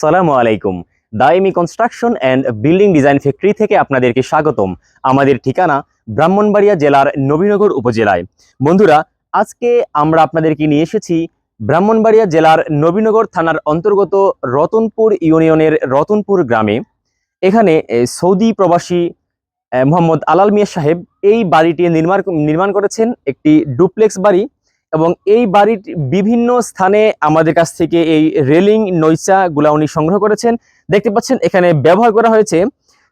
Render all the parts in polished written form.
আসসালামু আলাইকুম। Daimi construction and building design factory থেকে আপনাদেরকে স্বাগতম। আমাদের ঠিকানা ব্রাহ্মণবাড়িয়া জেলার নবীনগর উপজেলায়। বন্ধুরা, আজকে আমরা আপনাদেরকে নিয়ে এসেছি ব্রাহ্মণবাড়িয়া জেলার নবীনগর থানার অন্তর্গত রতনপুর ইউনিয়নের রতনপুর গ্রামে। এখানে সৌদি প্রবাসী মোহাম্মদ আলাল মিয়া সাহেব এই বাড়িটি নির্মাণ করেছেন, একটি ডুপ্লেক্স বাড়ি। এবং এই বাড়ির বিভিন্ন স্থানে আমাদের কাছ থেকে এই রেলিং নইচা গুলা উনি সংগ্রহ করেছেন। দেখতে পাচ্ছেন এখানে ব্যবহার করা হয়েছে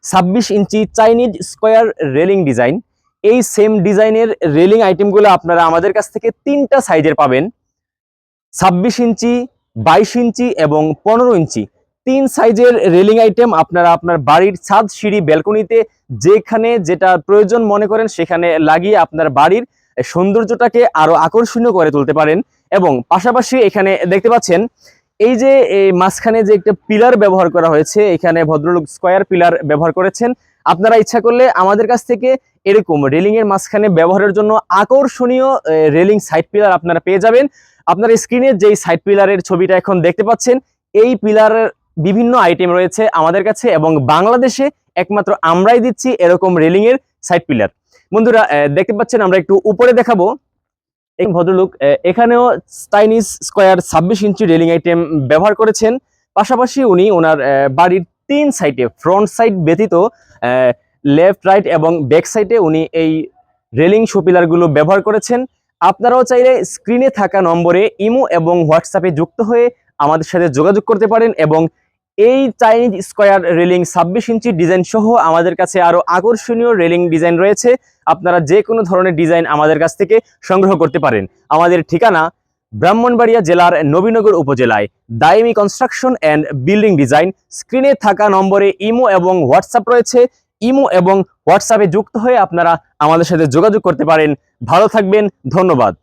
26 ইঞ্চি চাইনিজ স্কোয়ার রেলিং ডিজাইন। এই সেম ডিজাইনের রেলিং আইটেমগুলো আপনারা আমাদের কাছ থেকে তিনটা সাইজের পাবেন: 26 ইঞ্চি, 22 ইঞ্চি এবং 15 ইঞ্চি। তিন সাইজের রেলিং আইটেম আপনারা আপনার বাড়ির ছাদ, সিঁড়ি, ব্যালকনিতে যেখানে যেটা প্রয়োজন মনে করেন সেখানে লাগিয়ে আপনার বাড়ির সৌন্দর্যটাকে আরো আকর্ষণীয় করে তুলতে পারেন। এবং পাশাপাশি এখানে দেখতে পাচ্ছেন এই যে মাঝখানে যে একটা পিলার ব্যবহার করা হয়েছে, এখানে ভদ্রলোক স্কোয়ার পিলার ব্যবহার করেছেন। আপনারা ইচ্ছা করলে আমাদের কাছ থেকে এরকম রেলিং এর মাঝখানে ব্যবহারের জন্য আকর্ষণীয় রেলিং সাইড পিলার আপনারা পেয়ে যাবেন। আপনার স্ক্রিনে যেই সাইড পিলারের ছবিটা এখন দেখতে পাচ্ছেন, এই পিলারের বিভিন্ন আইটেম রয়েছে আমাদের কাছে এবং বাংলাদেশে একমাত্র আমরাই দিচ্ছি এরকম রেলিং এর সাইড পিলার। বন্ধুরা, দেখতে পাচ্ছেন, আমরা একটু উপরে দেখাবো। এই ভদ্রলোক এখানেও চাইনিজ স্কোয়ার 26 ইঞ্চি রেলিং আইটেম ব্যবহার করেছেন। পাশাপাশি উনি ওনার বাড়ির তিন সাইডে, ফ্রন্ট সাইড ব্যতীত লেফট, রাইট এবং ব্যাক সাইডে উনি এই রেলিং শো পিলারগুলো ব্যবহার করেছেন। আপনারাও চাইলে স্ক্রিনে থাকা নম্বরে ইমো এবং হোয়াটসঅ্যাপে যুক্ত হয়ে আমাদের সাথে যোগাযোগ করতে পারেন। এবং এই চাইনিজ স্কোয়ার রেলিং 26 ইঞ্চি ডিজাইন সহ আমাদের কাছে আরো আকর্ষণীয় রেলিং ডিজাইন রয়েছে। আপনারা যে কোনো ধরনের ডিজাইন আমাদের কাছ থেকে সংগ্রহ করতে পারেন। আমাদের ঠিকানা ব্রাহ্মণবাড়িয়া জেলার নবীনগর উপজেলায়, দাইমি কনস্ট্রাকশন অ্যান্ড বিল্ডিং ডিজাইন। স্ক্রিনে থাকা নম্বরে ইমো এবং হোয়াটসঅ্যাপ রয়েছে। ইমো এবং হোয়াটসঅ্যাপে যুক্ত হয়ে আপনারা আমাদের সাথে যোগাযোগ করতে পারেন। ভালো থাকবেন, ধন্যবাদ।